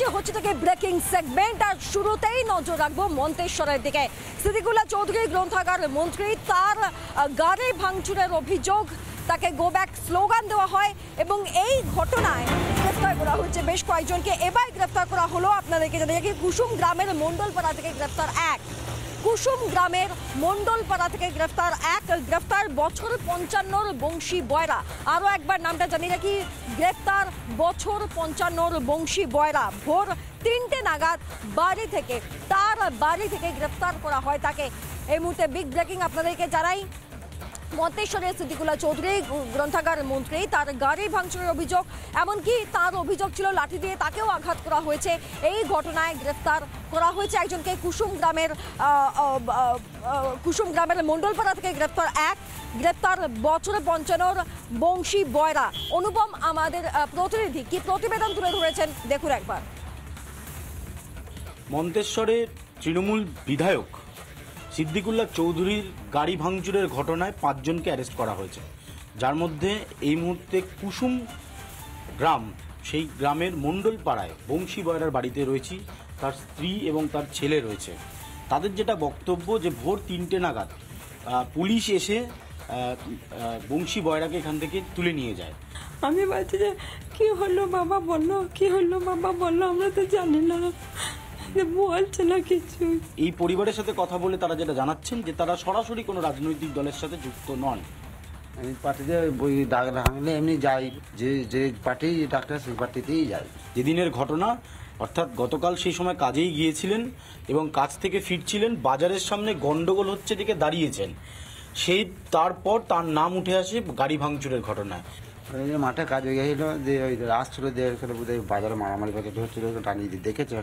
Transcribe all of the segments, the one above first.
এটি হচ্ছে থেকে ব্রেকিং সেগমেন্ট, আর শুরুতেই নজর রাখবো মন্তেশ্বরের দিকে। সিদ্দিকুল্লাহ চৌধুরী গ্রন্থাগার মন্ত্রী, তার গাড়ি ভাঙচুরের অভিযোগ, তাকে গো ব্যাক স্লোগান দেওয়া হয় এবং এই ঘটনায় গ্রেফতার করা হয়েছে বেশ কয়েকজনকে। এবার গ্রেফতার করা হলো, আপনাদেরকে জানিয়ে রাখি, কুসুম গ্রামের মণ্ডলপাড়া থেকে গ্রেফতার এক। কুসুম গ্রামের মণ্ডলপাড়া থেকে গ্রেফতার এক, গ্রেফতার বছর 55 বংশী বয়রা। আরও একবার নামটা জানিয়ে রাখি, গ্রেফতার বছর 55 বংশী বয়রা। ভোর 3টে নাগাদ তার বাড়ি থেকে গ্রেফতার করা হয় তাকে। এই মুহূর্তে বিগ ব্রেকিং আপনাদেরকে জানাই, মন্তেশ্বরের সিদ্দিকুল্লাহ চৌধুরী গ্রন্থাগার মন্ত্রী, তার গাড়ি ভাঙচুরের অভিযোগ, এমনকি তার অভিযোগ ছিল লাঠি দিয়ে তাকেও আঘাত করা হয়েছে। এই ঘটনায় গ্রেফতার করা হয়েছে একজনকে। কুসুম গ্রামের মণ্ডলপাড়া থেকে গ্রেফতার এক, গ্রেফতার বছর 55 বংশী বয়রা। অনুপম আমাদের প্রতিনিধি কি প্রতিবেদন তুলে ধরেছেন দেখুন একবার। মন্তেশ্বরের তৃণমূল বিধায়ক সিদ্দিকুল্লাহ চৌধুরীর গাড়ি ভাঙচুরের ঘটনায় 5 জনকে অ্যারেস্ট করা হয়েছে, যার মধ্যে এই মুহূর্তে কুসুম গ্রাম, সেই গ্রামের মণ্ডলপাড়ায় বংশী বয়রার বাড়িতে রয়েছি। তার স্ত্রী এবং তার ছেলে রয়েছে। তাদের যেটা বক্তব্য যে ভোর 3টে নাগাদ পুলিশ এসে বংশী বয়রাকে এখান থেকে তুলে নিয়ে যায়। আমি বলছি যে কি হলো বাবা বললো, কি হলো বাবা বললো, আমরা তো জানি না, বলছে না কিছু। এই পরিবারের সাথে কথা বলে তারা যেটা জানাচ্ছেন যে তারা সরাসরি কোনো রাজনৈতিক দলের সাথে যুক্ত নন। আমি পার্টিতে বই ডাকলে এমনি যাই, যে পার্টি ডাক্তার সেই পার্টিতেই যাই। যেদিনের ঘটনা, অর্থাৎ গতকাল সেই সময় কাজেই গিয়েছিলেন এবং কাজ থেকে ফিরছিলেন, বাজারের সামনে গন্ডগোল হচ্ছে দিকে দাঁড়িয়েছেন, সেই তারপর তার নাম উঠে আসে গাড়ি ভাঙচুরের ঘটনায়। মাঠে কাজ হয়ে গেছিল, যে ওই আসছিল বোধহয় বাজারে মারামারি করতে হচ্ছিল, টানিয়ে দিয়ে দেখেছে।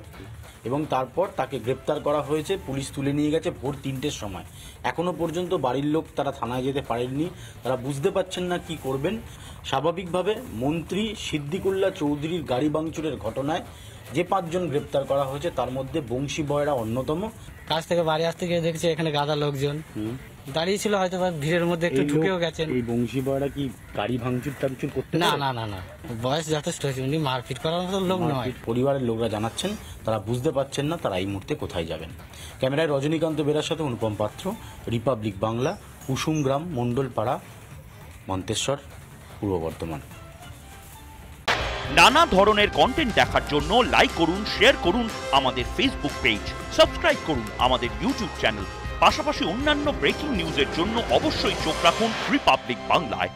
এবং তারপর তাকে গ্রেপ্তার করা হয়েছে, পুলিশ তুলে নিয়ে গেছে ভোর 3টের সময়। এখনো পর্যন্ত বাড়ির লোক তারা থানায় যেতে পারেননি, তারা বুঝতে পারছেন না কি করবেন। স্বাভাবিকভাবে মন্ত্রী সিদ্দিকুল্লাহ চৌধুরীর গাড়ি ভাঙচুরের ঘটনায় যে 5 জন গ্রেপ্তার করা হয়েছে তার মধ্যে বংশী বয়রা অন্যতম। কাজ থেকে বাড়ি আসতে গিয়ে দেখছি এখানে গাদা লোকজন দাঁড়িয়ে ছিল, হয়তো ভিড়ের মধ্যে একটু ঢুকেও গেছেন। এই বংশী বয়রা কি গাড়ি ভাঙচুর টাঙচুর করতে? না না না না, বয়স যথেষ্ট হয়েছে, উনি মারপিট করার মতো লোক নয়। পরিবারের লোকরা জানাচ্ছেন তারা বুঝতে পারছেন না তারা এই মুহূর্তে কোথায় যাবেন। ক্যামেরায় রজনীকান্ত বেরার সাথে অনুপম পাত্র, রিপাবলিক বাংলা, কুসুম গ্রাম, মণ্ডলপাড়া, মন্তেশ্বর, পূর্ব বর্ধমান। নানা ধরনের কন্টেন্ট দেখার জন্য লাইক করুন, শেয়ার করুন আমাদের ফেসবুক পেজ, সাবস্ক্রাইব করুন আমাদের ইউটিউব চ্যানেল। পাশাপাশি অন্যান্য ব্রেকিং নিউজের জন্য অবশ্যই চোখ রাখুন রিপাবলিক বাংলায়।